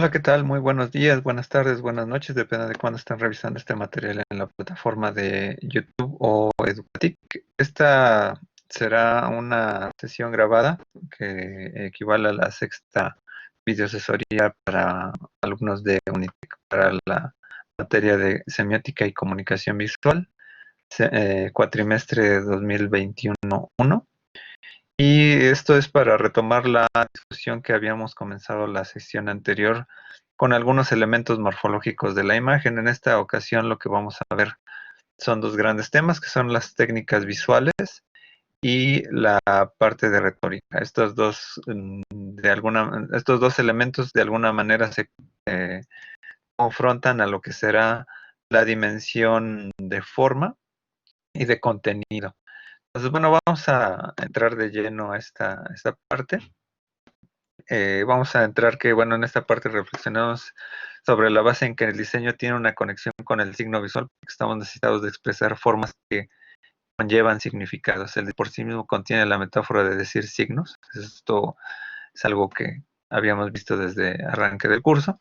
Hola, ¿qué tal? Muy buenos días, buenas tardes, buenas noches, depende de cuándo estén revisando este material en la plataforma de YouTube o Educatic. Esta será una sesión grabada que equivale a la sexta videoasesoría para alumnos de Unitec para la materia de semiótica y comunicación visual, cuatrimestre 2021-1. Y esto es para retomar la discusión que habíamos comenzado la sesión anterior con algunos elementos morfológicos de la imagen. En esta ocasión lo que vamos a ver son dos grandes temas, que son las técnicas visuales y la parte de retórica. Estos dos elementos de alguna manera se confrontan a lo que será la dimensión de forma y de contenido. Entonces, bueno, vamos a entrar de lleno a esta parte. Vamos a entrar que, bueno, en esta parte reflexionamos sobre la base en que el diseño tiene una conexión con el signo visual, porque estamos necesitados de expresar formas que conllevan significados. El de por sí mismo contiene la metáfora de decir signos. Esto es algo que habíamos visto desde arranque del curso.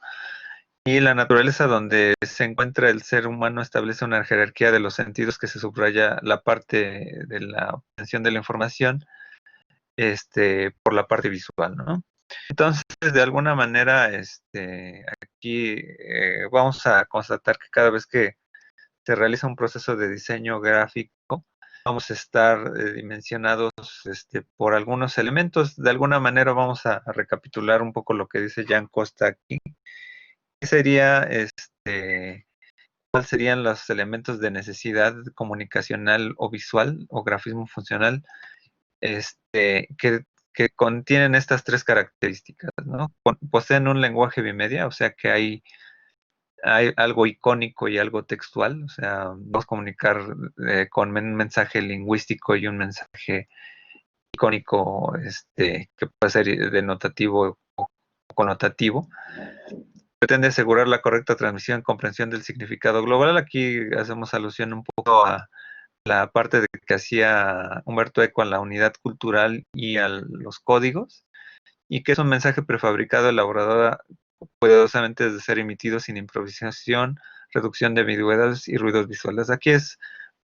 Y la naturaleza donde se encuentra el ser humano establece una jerarquía de los sentidos que se subraya la parte de la obtención de la información por la parte visual, ¿no? Entonces, de alguna manera, aquí vamos a constatar que cada vez que se realiza un proceso de diseño gráfico, vamos a estar dimensionados por algunos elementos. De alguna manera vamos a recapitular un poco lo que dice Jan Costa aquí. ¿Qué sería, cuáles serían los elementos de necesidad comunicacional o visual o grafismo funcional que contienen estas tres características, ¿no? Poseen un lenguaje bimedia, o sea que hay algo icónico y algo textual, o sea, vamos a comunicar con un mensaje lingüístico y un mensaje icónico, que puede ser denotativo o connotativo. Pretende asegurar la correcta transmisión y comprensión del significado global. Aquí hacemos alusión un poco a la parte de que hacía Humberto Eco en la unidad cultural y a los códigos, y que es un mensaje prefabricado elaborado cuidadosamente de ser emitido sin improvisación, reducción de ambigüedades y ruidos visuales. Aquí es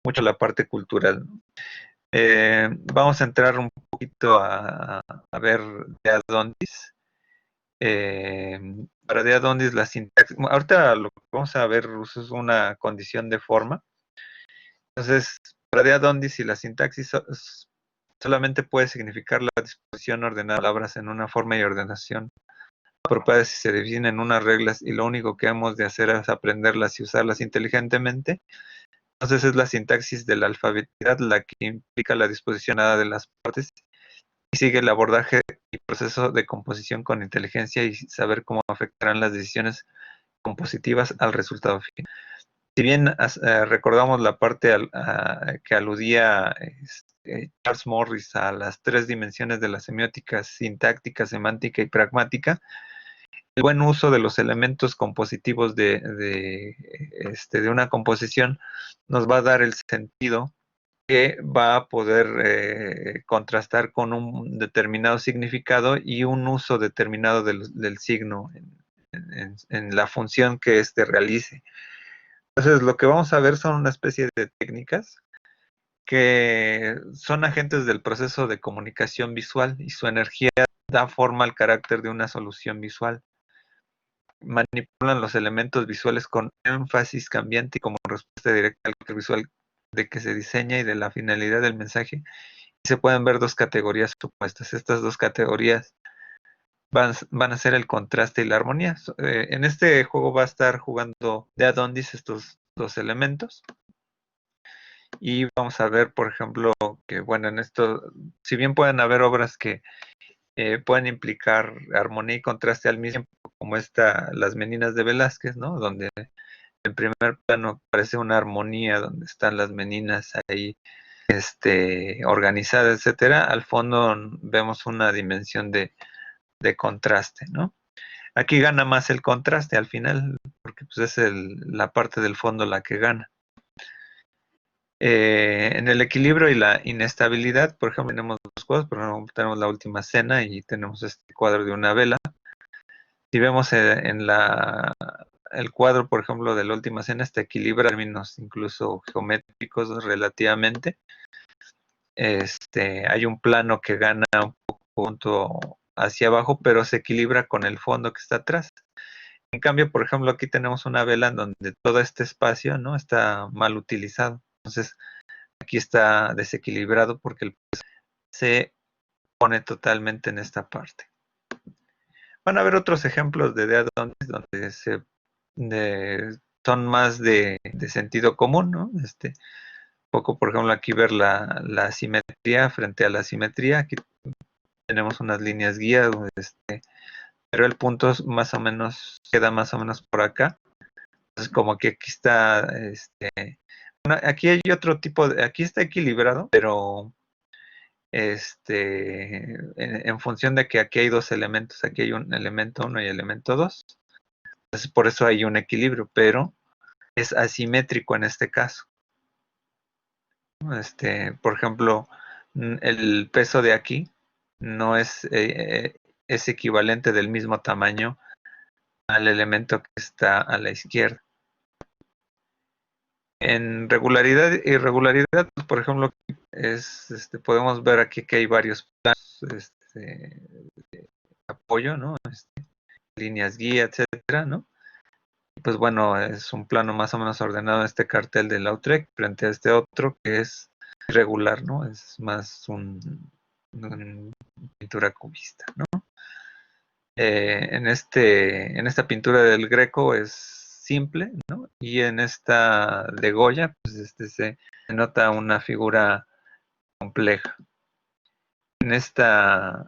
mucho la parte cultural. Vamos a entrar un poquito a ver de Adondis. Para de Adondis la sintaxis, ahorita lo que vamos a ver es una condición de forma. Entonces, para de Adondis y la sintaxis solamente puede significar la disposición ordenada de palabras en una forma y ordenación apropiada si se definen unas reglas y lo único que hemos de hacer es aprenderlas y usarlas inteligentemente. Entonces es la sintaxis de la alfabeticidad la que implica la disposición nada de las partes y sigue el abordaje y proceso de composición con inteligencia y saber cómo afectarán las decisiones compositivas al resultado final. Si bien recordamos la parte que aludía Charles Morris a las tres dimensiones de la semiótica, sintáctica, semántica y pragmática, el buen uso de los elementos compositivos de una composición nos va a dar el sentido que va a poder contrastar con un determinado significado y un uso determinado del signo en la función que éste realice. Entonces, lo que vamos a ver son una especie de técnicas que son agentes del proceso de comunicación visual y su energía da forma al carácter de una solución visual. Manipulan los elementos visuales con énfasis cambiante y como respuesta directa al carácter visual de que se diseña y de la finalidad del mensaje. Y se pueden ver dos categorías supuestas. Estas dos categorías van a ser el contraste y la armonía. En este juego va a estar jugando de Adondis estos dos elementos. Y vamos a ver, por ejemplo, que bueno, en esto, si bien pueden haber obras que pueden implicar armonía y contraste al mismo tiempo, como Las Meninas de Velázquez, ¿no? Donde en primer plano parece una armonía, donde están las meninas ahí, organizadas, etcétera. Al fondo vemos una dimensión de contraste, ¿no? Aquí gana más el contraste al final, porque pues, es la parte del fondo la que gana. En el equilibrio y la inestabilidad, por ejemplo, tenemos dos cosas, por ejemplo, tenemos la última cena y tenemos este cuadro de una vela. Si vemos el cuadro, por ejemplo, de la última cena, está equilibrado en términos incluso geométricos relativamente. Hay un plano que gana un punto hacia abajo, pero se equilibra con el fondo que está atrás. En cambio, por ejemplo, aquí tenemos una vela en donde todo este espacio, ¿no?, está mal utilizado. Entonces, aquí está desequilibrado porque el peso se pone totalmente en esta parte. Van a haber otros ejemplos de deadonis donde son más de sentido común, ¿no? Poco, por ejemplo, aquí ver la simetría frente a la simetría. Aquí tenemos unas líneas guías, pero el punto más o menos queda más o menos por acá. Entonces, como que aquí está, bueno, aquí hay otro tipo aquí está equilibrado, pero en función de que aquí hay dos elementos, aquí hay un elemento 1 y elemento 2, entonces por eso hay un equilibrio, pero es asimétrico en este caso. Por ejemplo, el peso de aquí no es equivalente del mismo tamaño al elemento que está a la izquierda. En regularidad e irregularidad, pues, por ejemplo, podemos ver aquí que hay varios planos de apoyo, ¿no? Líneas guía, etcétera, ¿no? Pues bueno, es un plano más o menos ordenado en este cartel de Lautrec frente a este otro que es irregular, ¿no? Es más una pintura cubista, ¿no? En esta pintura del Greco es simple, ¿no? Y en esta de Goya, pues se nota una figura compleja. En esta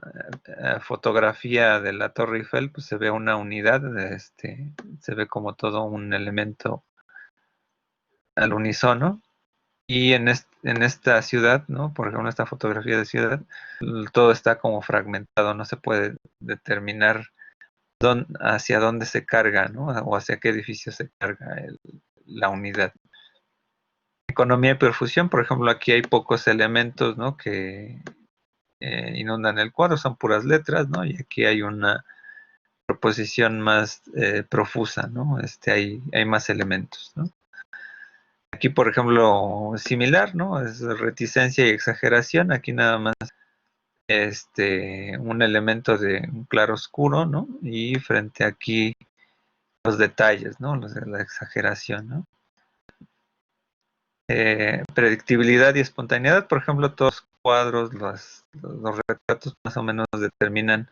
fotografía de la Torre Eiffel, pues se ve una unidad, se ve como todo un elemento al unísono. Y en esta ciudad, ¿no? Por ejemplo, esta fotografía de ciudad, todo está como fragmentado, no se puede determinar hacia dónde se carga, ¿no? O hacia qué edificio se carga la unidad. Economía y perfusión, por ejemplo, aquí hay pocos elementos, ¿no?, que inundan el cuadro, son puras letras, ¿no? Y aquí hay una proposición más profusa, ¿no? Hay más elementos, ¿no? Aquí, por ejemplo, similar, ¿no? Es reticencia y exageración. Aquí nada más un elemento de un claro oscuro, ¿no? Y frente aquí los detalles, ¿no? La exageración, ¿no? Predictibilidad y espontaneidad, por ejemplo, todos los cuadros, los retratos más o menos determinan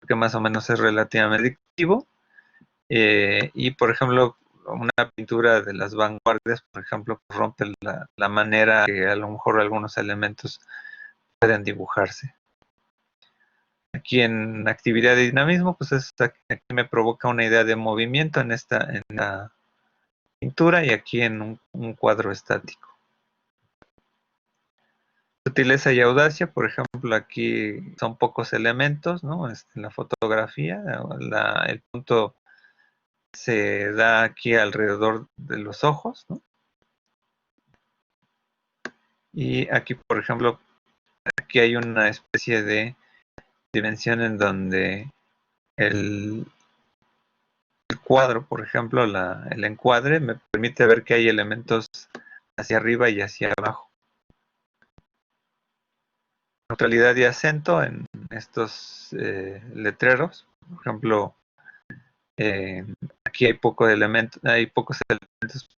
que más o menos es relativamente predictivo. Y, por ejemplo, una pintura de las vanguardias, por ejemplo, rompe la manera que a lo mejor algunos elementos pueden dibujarse. Aquí en actividad de dinamismo, pues aquí me provoca una idea de movimiento en la pintura y aquí en un cuadro estático. Sutileza y audacia, por ejemplo, aquí son pocos elementos, ¿no? En la fotografía, el punto se da aquí alrededor de los ojos, ¿no? Y aquí, por ejemplo, aquí hay una especie de dimensión en donde el cuadro, por ejemplo, el encuadre me permite ver que hay elementos hacia arriba y hacia abajo. Neutralidad y acento en estos letreros, por ejemplo, aquí hay pocos elementos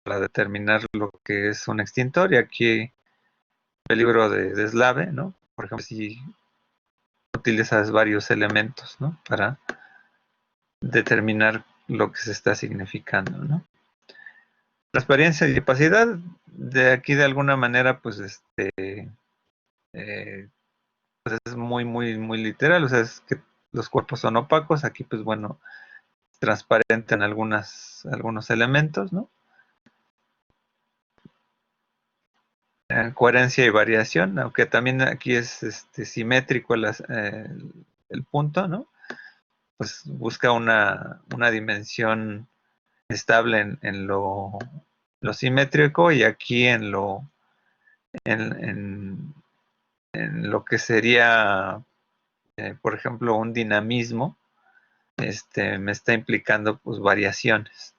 para determinar lo que es un extintor y aquí el libro de Slave, ¿no? Por ejemplo, si utilizas varios elementos, ¿no?, para determinar lo que se está significando, ¿no? Transparencia y opacidad, de aquí de alguna manera, pues pues es muy, muy, muy literal, o sea, es que los cuerpos son opacos, aquí pues bueno, transparente en algunos elementos, ¿no? Coherencia y variación, aunque también aquí es simétrico el punto, ¿no? Pues busca una dimensión estable en lo simétrico y aquí en en, en lo que sería, por ejemplo, un dinamismo, me está implicando pues variaciones.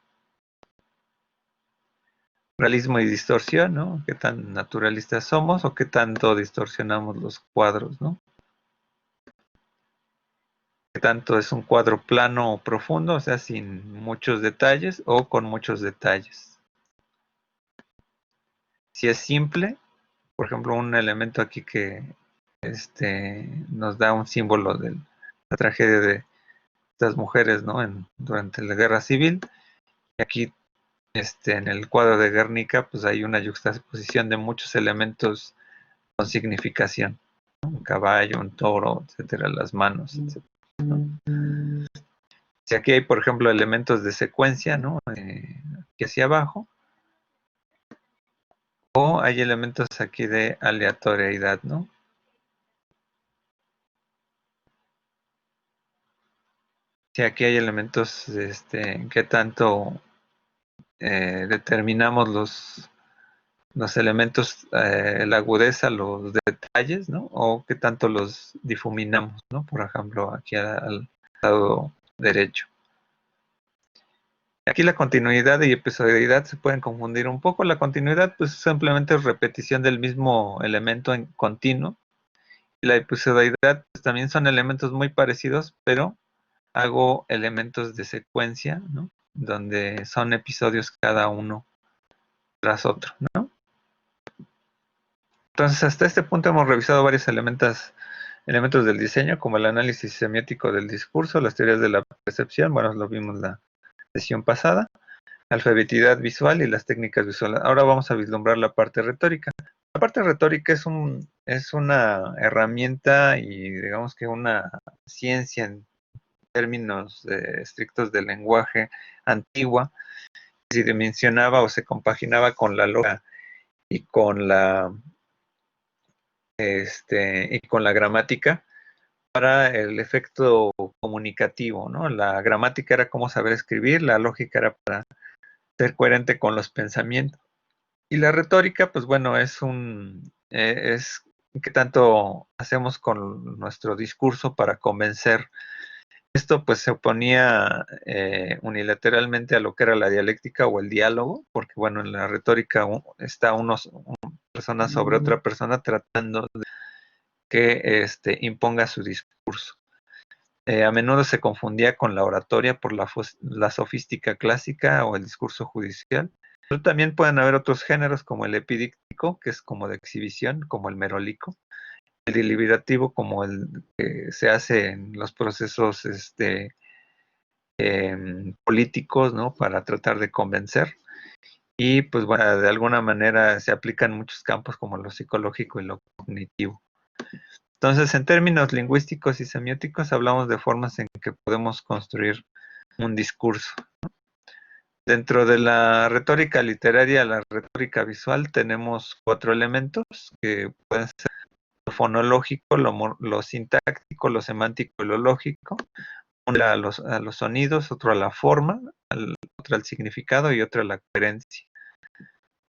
Realismo y distorsión, ¿no? ¿Qué tan naturalistas somos o qué tanto distorsionamos los cuadros, ¿no? ¿Qué tanto es un cuadro plano o profundo, o sea, sin muchos detalles o con muchos detalles? Si es simple, por ejemplo, un elemento aquí que nos da un símbolo de la tragedia de estas mujeres, ¿no? Durante la guerra civil. Y aquí, en el cuadro de Guernica, pues hay una juxtaposición de muchos elementos con significación, ¿no? Un caballo, un toro, etcétera, las manos, etcétera, ¿no? Si aquí hay, por ejemplo, elementos de secuencia, ¿no? Aquí hacia abajo, o hay elementos aquí de aleatoriedad, ¿no? Si aquí hay elementos, que tanto determinamos los elementos, la agudeza, los detalles, ¿no? O qué tanto los difuminamos, ¿no? Por ejemplo, aquí al lado derecho. Aquí la continuidad y episodialidad se pueden confundir un poco. La continuidad, pues simplemente es repetición del mismo elemento en continuo. Y la episodialidad, pues también son elementos muy parecidos, pero hago elementos de secuencia, ¿no? Donde son episodios cada uno tras otro, ¿no? Entonces, hasta este punto hemos revisado varios elementos del diseño, como el análisis semiótico del discurso, las teorías de la percepción, bueno, lo vimos la sesión pasada, alfabetidad visual y las técnicas visuales. Ahora vamos a vislumbrar la parte retórica. La parte retórica es una herramienta y digamos que una ciencia en términos estrictos del lenguaje antigua, que se mencionaba o se compaginaba con la lógica y con y con la gramática para el efecto comunicativo, ¿no? La gramática era cómo saber escribir, la lógica era para ser coherente con los pensamientos. Y la retórica, pues bueno, es qué tanto hacemos con nuestro discurso para convencer. Esto pues se oponía unilateralmente a lo que era la dialéctica o el diálogo, porque bueno, en la retórica está una persona sobre otra persona tratando de que imponga su discurso. A menudo se confundía con la oratoria por la sofística clásica o el discurso judicial. Pero también pueden haber otros géneros como el epidíctico, que es como de exhibición, como el merólico, el deliberativo, como el que se hace en los procesos políticos, ¿no? Para tratar de convencer. Y pues bueno, de alguna manera se aplica en muchos campos como lo psicológico y lo cognitivo. Entonces, en términos lingüísticos y semióticos, hablamos de formas en que podemos construir un discurso. Dentro de la retórica literaria, la retórica visual, tenemos 4 elementos que pueden ser lo fonológico, lo sintáctico, lo semántico y lo lógico. Uno a los sonidos, otro a la forma, otro al significado y otro a la coherencia.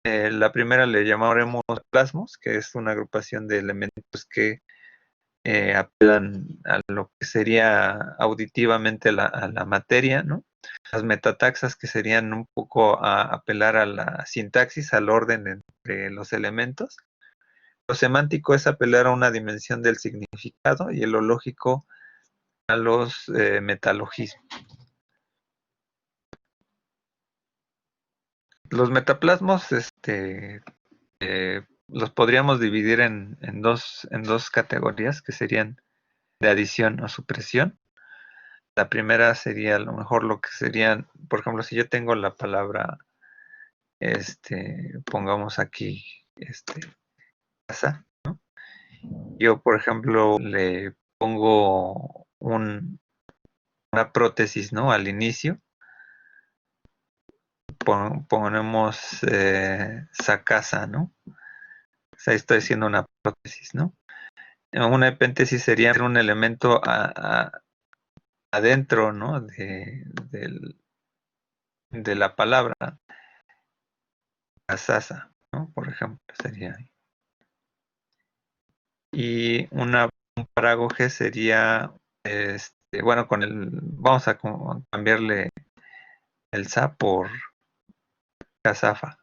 La primera le llamaremos plasmos, que es una agrupación de elementos que apelan a lo que sería auditivamente a la materia, ¿no? Las metataxas, que serían un poco a apelar a la sintaxis, al orden entre los elementos. Lo semántico es apelar a una dimensión del significado y lo lógico a los metalogismos. Los metaplasmos los podríamos dividir en dos categorías, que serían de adición o supresión. La primera sería a lo mejor lo que serían, por ejemplo, si yo tengo la palabra, pongamos aquí, casa, ¿no? Yo, por ejemplo, le pongo una prótesis, ¿no? Al inicio, ponemos casa, ¿no? O sea, estoy haciendo una prótesis, ¿no? Una epéntesis sería un elemento adentro, ¿no? De la palabra casasa, ¿no? Por ejemplo, sería. Y un parágoge sería bueno, vamos a cambiarle el SA por casafa.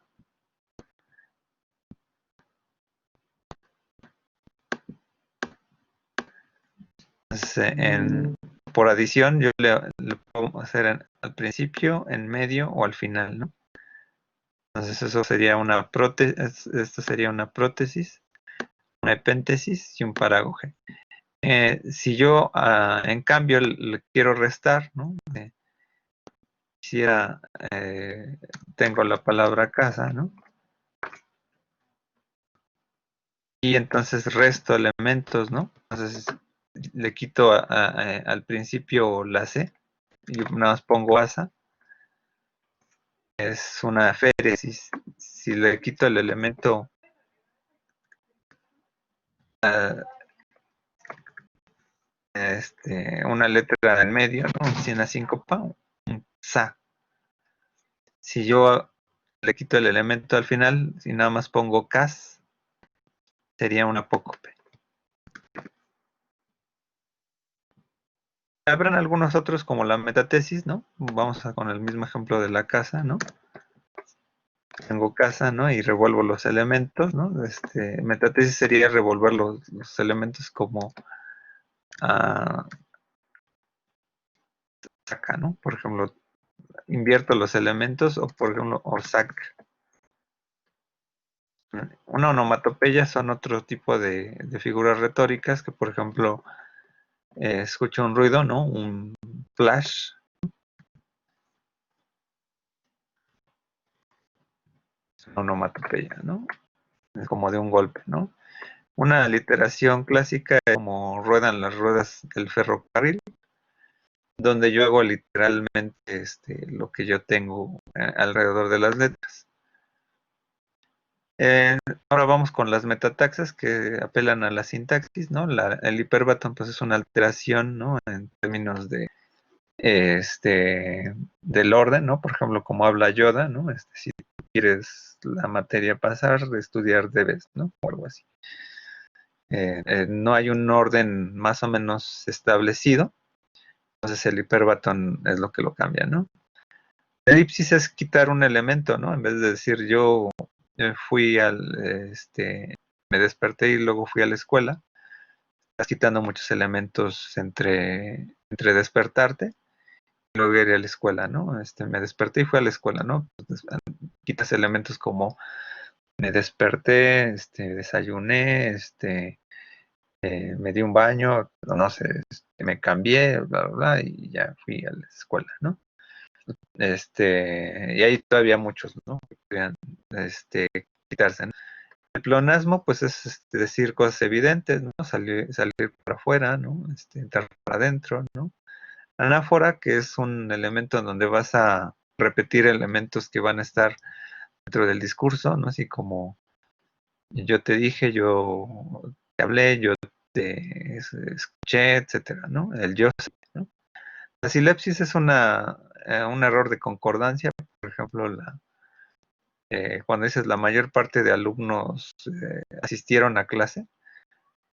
Entonces, por adición, yo le puedo hacer al principio, en medio o al final, ¿no? Entonces eso sería una prótesis, esto sería una prótesis, una epéntesis y un parágoge. Si yo, en cambio, le quiero restar, ¿no? Quisiera, tengo la palabra casa, ¿no? Y entonces resto elementos, ¿no? Entonces le quito al principio la C y nada más pongo asa. Es una féresis. Si le quito el elemento una letra en medio, ¿no? Si una síncopa, un sa. Si yo le quito el elemento al final, si nada más pongo cas, sería una apócope. Habrán algunos otros como la metatesis, ¿no? Vamos con el mismo ejemplo de la casa, ¿no? Tengo casa, ¿no? Y revuelvo los elementos, ¿no? Metatesis sería revolver los elementos como saca, ¿no? Por ejemplo, invierto los elementos o por ejemplo, o saca. Una onomatopeya son otro tipo de figuras retóricas que, por ejemplo, escucho un ruido, ¿no? Un flash, es una onomatopeya, ¿no? Es como de un golpe, ¿no? Una literación clásica es como ruedan las ruedas del ferrocarril, donde yo hago literalmente lo que yo tengo alrededor de las letras. Eh, Ahora vamos con las metataxas que apelan a la sintaxis, ¿no? El hiperbatón pues es una alteración, ¿no? En términos del orden, ¿no? Por ejemplo, como habla Yoda, ¿no? Si quieres la materia pasar, estudiar debes, ¿no? O algo así. No hay un orden más o menos establecido, entonces el hiperbatón es lo que lo cambia, ¿no? Elipsis es quitar un elemento, ¿no? En vez de decir yo fui me desperté y luego fui a la escuela, estás quitando muchos elementos entre despertarte y luego ir a la escuela, ¿no? Me desperté y fui a la escuela, ¿no? Entonces, quitas elementos como me desperté, desayuné, me di un baño, no sé, me cambié, bla, bla, bla, y ya fui a la escuela, ¿no? Y hay todavía muchos, ¿no? Que podrían, quitarse, ¿no? El pleonasmo, pues es decir cosas evidentes, ¿no? Salir para afuera, ¿no? Entrar para adentro, ¿no? Anáfora, que es un elemento en donde vas a repetir elementos que van a estar dentro del discurso, ¿no? Así como yo te dije, yo te hablé, yo te escuché, etcétera, ¿no? El yo sé, ¿no? La silepsis es un error de concordancia, por ejemplo, cuando dices la mayor parte de alumnos asistieron a clase,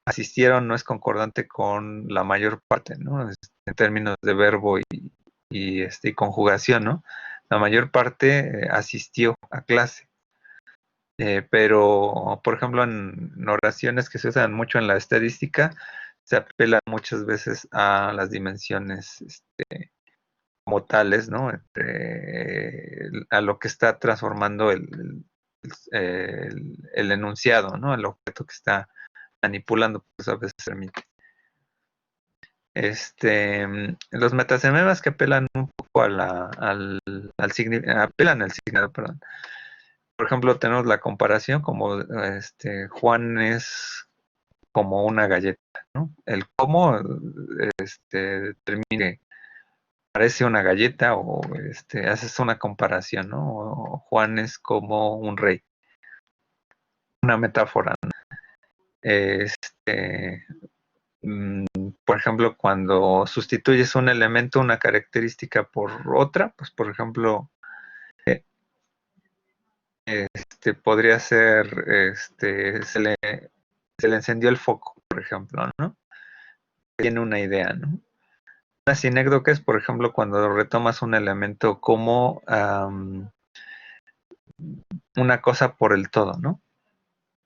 asistieron no es concordante con la mayor parte, ¿no? En términos de verbo y conjugación, ¿no? La mayor parte asistió a clase. Pero, por ejemplo, en oraciones que se usan mucho en la estadística, se apela muchas veces a las dimensiones como tales, ¿no? A lo que está transformando el enunciado, ¿no? El objeto que está manipulando, pues a veces permite. Los metasememas que apelan un poco apelan al significado, perdón. Por ejemplo, tenemos la comparación como Juan es como una galleta, ¿no? El cómo termine parece una galleta o haces una comparación, ¿no? O Juan es como un rey, una metáfora, ¿no? Este, mm, por ejemplo, cuando sustituyes un elemento, una característica por otra, pues por ejemplo, podría ser, se le encendió el foco, por ejemplo, ¿no? Tiene una idea, ¿no? Una sinécdoque es, por ejemplo, cuando retomas un elemento como una cosa por el todo, ¿no?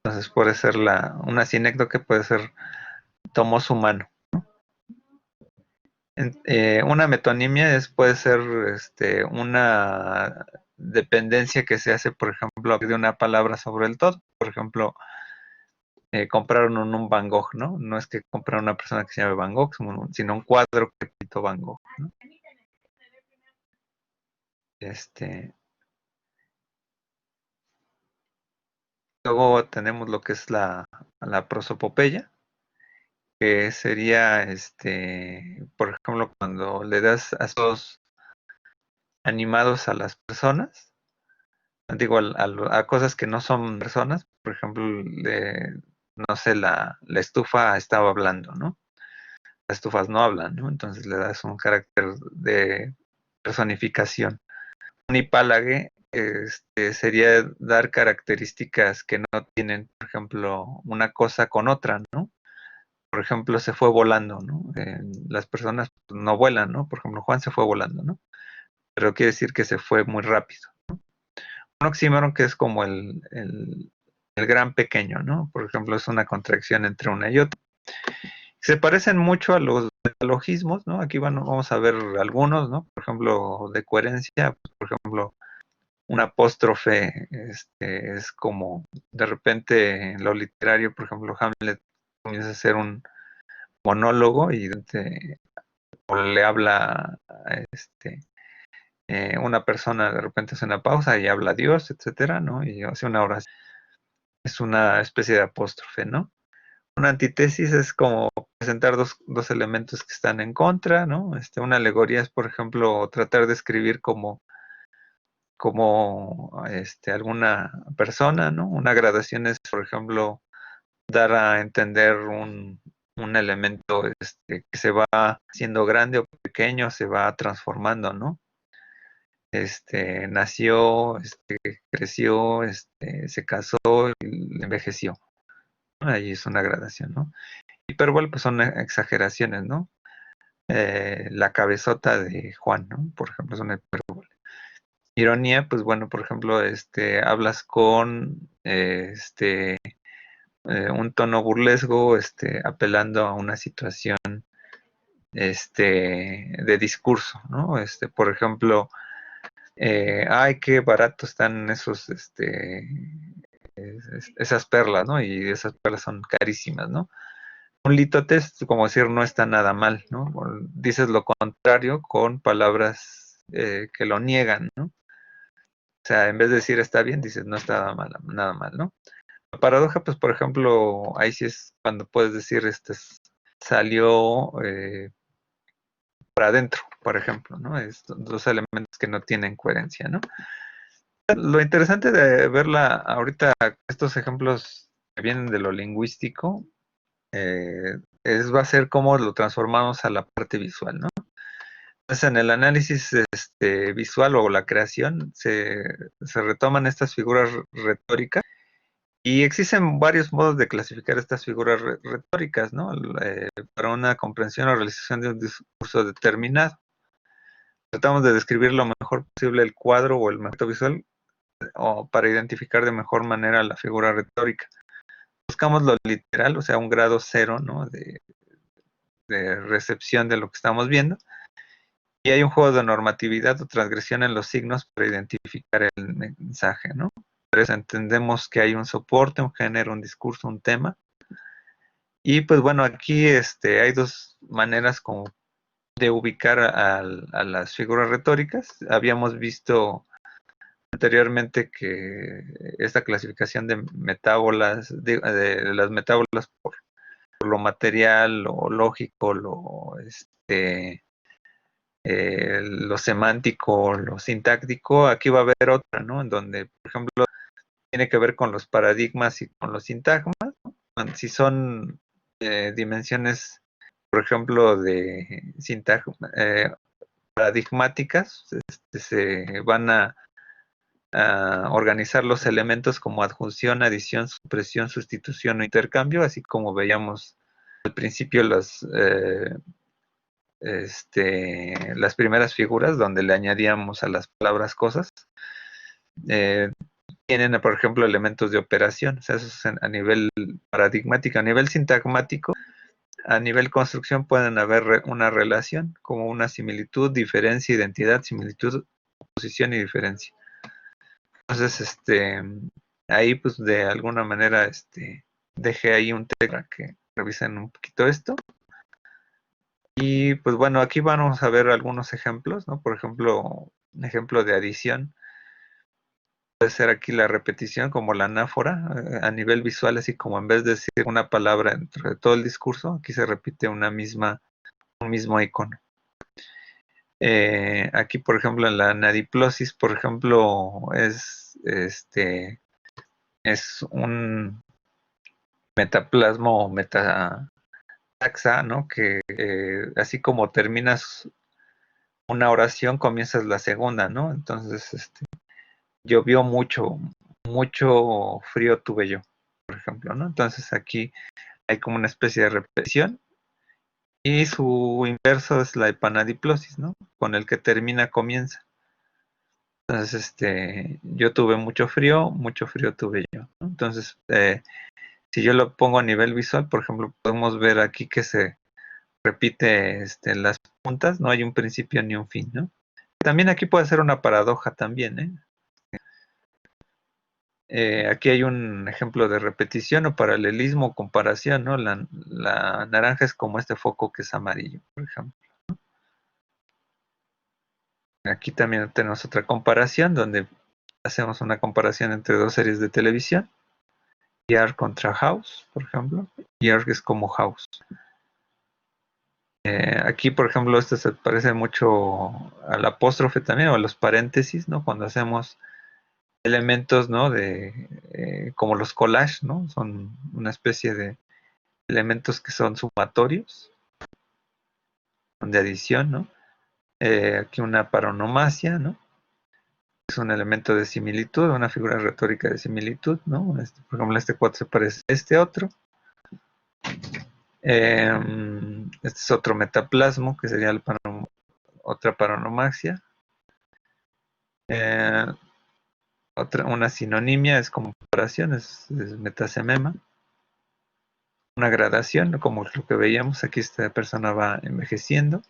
Entonces puede ser una sinécdoque puede ser tomos humano. Una metonimia puede ser una dependencia que se hace, por ejemplo, de una palabra sobre el todo. Por ejemplo, compraron un Van Gogh, ¿no? No es que compraron una persona que se llame Van Gogh, sino un cuadro que pintó Van Gogh, ¿no? Este, Luego tenemos lo que es la prosopopeya, que sería, por ejemplo, cuando le das asos animados a las personas, digo, a cosas que no son personas, por ejemplo, no sé, la estufa estaba hablando, ¿no? Las estufas no hablan, ¿no? Entonces le das un carácter de personificación. Un hipálague sería dar características que no tienen, por ejemplo, una cosa con otra, ¿no? Por ejemplo, se fue volando, ¿no? Las personas no vuelan, ¿no? Por ejemplo, Juan se fue volando, ¿no? Pero quiere decir que se fue muy rápido. Un oxímoron que es como el gran pequeño, ¿no? Por ejemplo, es una contracción entre una y otra. Se parecen mucho a los metalogismos, ¿no? Aquí vamos a ver algunos, ¿no? Por ejemplo, de coherencia, por ejemplo, un apóstrofe es como de repente en lo literario, por ejemplo, Hamlet comienza a hacer un monólogo y le habla a una persona, de repente hace una pausa y habla a Dios, etcétera, ¿no? Y hace una oración. Es una especie de apóstrofe, ¿no? Una antítesis es como presentar dos elementos que están en contra, ¿no? Una alegoría es, por ejemplo, tratar de escribir como alguna persona, ¿no? Una gradación es, por ejemplo, dar a entender un elemento que se va haciendo grande o pequeño, se va transformando, ¿no? Nació, creció, se casó y envejeció. Ahí es una gradación, ¿no? Hipérbole, pues son exageraciones, ¿no? La cabezota de Juan, ¿no? Por ejemplo, es una hipérbole. Ironía, pues bueno, por ejemplo, hablas con un tono burlesco, apelando a una situación de discurso, ¿no? Por ejemplo, ay, qué barato están esas perlas, ¿no? Y esas perlas son carísimas, ¿no? Un litote es como decir no está nada mal, ¿no? Dices lo contrario con palabras que lo niegan, ¿no? O sea, en vez de decir está bien, dices no está nada mal, ¿no? La paradoja, pues, por ejemplo, ahí sí es cuando puedes decir, salió para adentro, por ejemplo, ¿no? Es dos elementos que no tienen coherencia, ¿no? Lo interesante de verla ahorita, estos ejemplos que vienen de lo lingüístico, va a ser cómo lo transformamos a la parte visual, ¿no? Entonces, en el análisis visual o la creación, se retoman estas figuras retóricas y existen varios modos de clasificar estas figuras retóricas, ¿no? Para una comprensión o realización de un discurso determinado. Tratamos de describir lo mejor posible el cuadro o el método visual o para identificar de mejor manera la figura retórica. Buscamos lo literal, o sea, un grado cero, ¿no? De recepción de lo que estamos viendo. Y hay un juego de normatividad o transgresión en los signos para identificar el mensaje, ¿no? Por eso entendemos que hay un soporte, un género, un discurso, un tema. Y pues bueno, aquí hay dos maneras como de ubicar a las figuras retóricas. Habíamos visto anteriormente que esta clasificación de metábolas, de las metábolas por lo material, lo lógico, lo semántico, lo sintáctico, aquí va a haber otra, ¿no? En donde, por ejemplo, tiene que ver con los paradigmas y con los sintagmas, ¿no? Si son dimensiones, por ejemplo, de paradigmáticas, se van a organizar los elementos como adjunción, adición, supresión, sustitución o intercambio, así como veíamos al principio las primeras figuras donde le añadíamos a las palabras cosas, tienen, por ejemplo, elementos de operación. O sea, eso es a nivel paradigmático, a nivel sintagmático. A nivel construcción pueden haber una relación, como una similitud, diferencia, identidad, similitud, oposición y diferencia. Entonces, ahí pues de alguna manera dejé ahí un texto para que revisen un poquito esto. Y pues bueno, aquí vamos a ver algunos ejemplos, ¿no? Por ejemplo, un ejemplo de adición puede ser aquí la repetición como la anáfora a nivel visual, así como en vez de decir una palabra dentro de todo el discurso, aquí se repite un mismo icono. Aquí, por ejemplo, en la anadiplosis, por ejemplo, es un metaplasmo o metataxa, ¿no? Que así como terminas una oración, comienzas la segunda, ¿no? Entonces, llovió mucho, mucho frío tuve yo, por ejemplo, ¿no? Entonces aquí hay como una especie de repetición y su inverso es la epanadiplosis, ¿no? Con el que termina comienza. Entonces, yo tuve mucho frío tuve yo, ¿no? Entonces, si yo lo pongo a nivel visual, por ejemplo, podemos ver aquí que se repite en las puntas, no hay un principio ni un fin, ¿no? También aquí puede ser una paradoja también, ¿eh? Aquí hay un ejemplo de repetición o paralelismo o comparación, ¿no? La naranja es como este foco que es amarillo, por ejemplo. Aquí también tenemos otra comparación donde hacemos una comparación entre dos series de televisión. Yard contra House, por ejemplo. Yard es como House. Aquí, por ejemplo, esto se parece mucho al apóstrofe también, o a los paréntesis, ¿no? Cuando hacemos elementos, ¿no? Como los collages, ¿no? Son una especie de elementos que son sumatorios, de adición, ¿no? Aquí una paronomasia, ¿no? Es un elemento de similitud, una figura retórica de similitud, ¿no? Por ejemplo, este cuadro se parece a este otro. Este es otro metaplasmo, que sería otra paronomasia. Una sinonimia es como comparación, es metasemema. Una gradación, como lo que veíamos, aquí esta persona va envejeciendo.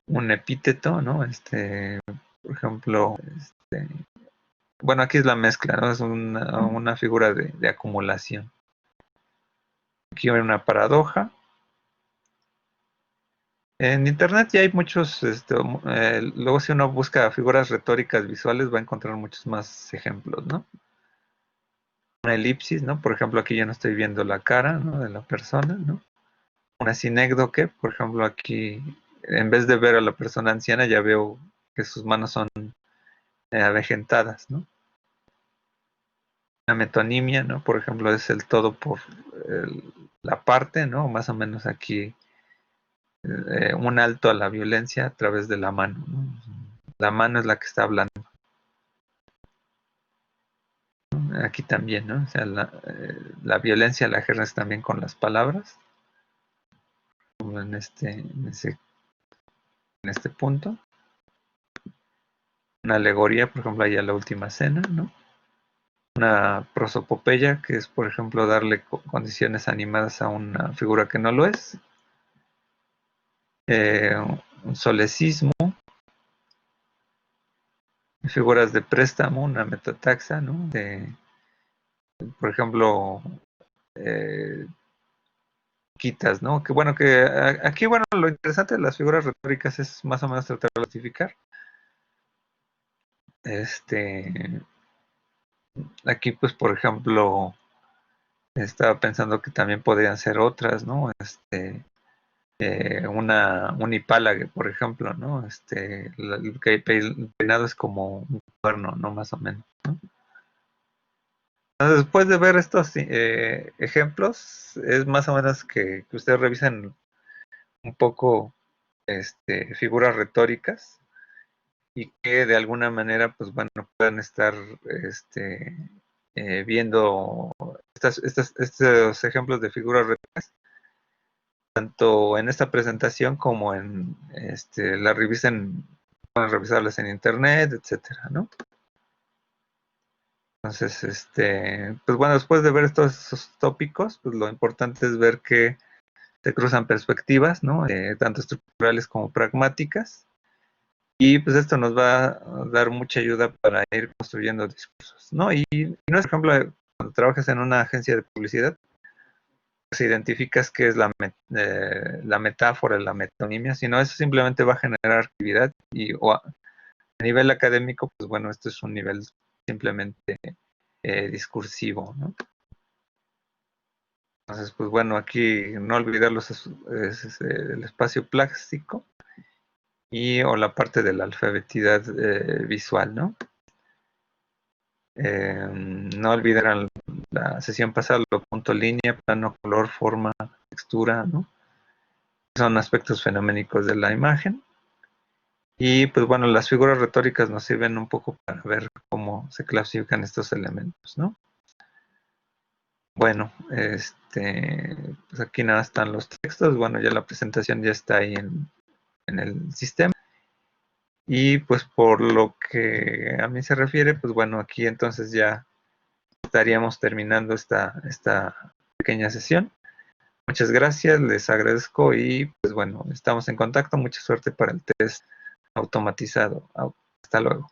Un epíteto, ¿no? Por ejemplo, bueno, aquí es la mezcla, ¿no? Es una figura de acumulación. Aquí hay una paradoja. En internet ya hay muchos, luego si uno busca figuras retóricas visuales va a encontrar muchos más ejemplos, ¿no? Una elipsis, ¿no? Por ejemplo, aquí ya no estoy viendo la cara, ¿no? De la persona, ¿no? Una sinécdoque, por ejemplo, aquí en vez de ver a la persona anciana ya veo que sus manos son avejentadas, ¿no? Una metonimia, ¿no? Por ejemplo, es el todo por la parte, ¿no? Más o menos aquí un alto a la violencia a través de la mano, ¿no? La mano es la que está hablando. Aquí también, ¿no? O sea, la violencia la ejerces también con las palabras, como en este punto. Una alegoría, por ejemplo, ahí a la última cena, ¿no? Una prosopopeya, que es, por ejemplo, darle condiciones animadas a una figura que no lo es. Un solecismo, figuras de préstamo, una metataxa, ¿no? Por ejemplo, eh, quitas, ¿no? Que bueno, que aquí, bueno, lo interesante de las figuras retóricas es más o menos tratar de clasificar. Aquí, pues, por ejemplo, estaba pensando que también podrían ser otras, ¿no? Un hipálague, por ejemplo, ¿no? El peinado es como un cuerno, ¿no? Más o menos, ¿no? Entonces, después de ver estos ejemplos, es más o menos que ustedes revisen un poco figuras retóricas y que de alguna manera, pues bueno, puedan estar viendo estos ejemplos de figuras retóricas tanto en esta presentación como en la revisen, pueden revisarlas en internet, etcétera, ¿no? Entonces, pues bueno, después de ver estos esos tópicos, pues lo importante es ver que se cruzan perspectivas, ¿no? Tanto estructurales como pragmáticas. Y pues esto nos va a dar mucha ayuda para ir construyendo discursos, ¿no? Y no es, por ejemplo, cuando trabajas en una agencia de publicidad, pues identificas qué es la metáfora, la metonimia, sino eso simplemente va a generar actividad y a nivel académico, pues bueno, esto es un nivel simplemente discursivo, ¿no? Entonces, pues bueno, aquí no olvidar el espacio plástico o la parte de la alfabetidad visual, ¿no? No olvidar la sesión pasada, lo punto línea, plano, color, forma, textura, ¿no? Son aspectos fenoménicos de la imagen. Y pues bueno, las figuras retóricas nos sirven un poco para ver cómo se clasifican estos elementos, ¿no? Bueno, pues aquí nada están los textos. Bueno, ya la presentación ya está ahí en el sistema. Y pues por lo que a mí se refiere, pues bueno, aquí entonces ya estaríamos terminando esta pequeña sesión. Muchas gracias, les agradezco y pues bueno, estamos en contacto. Mucha suerte para el test automatizado. Hasta luego.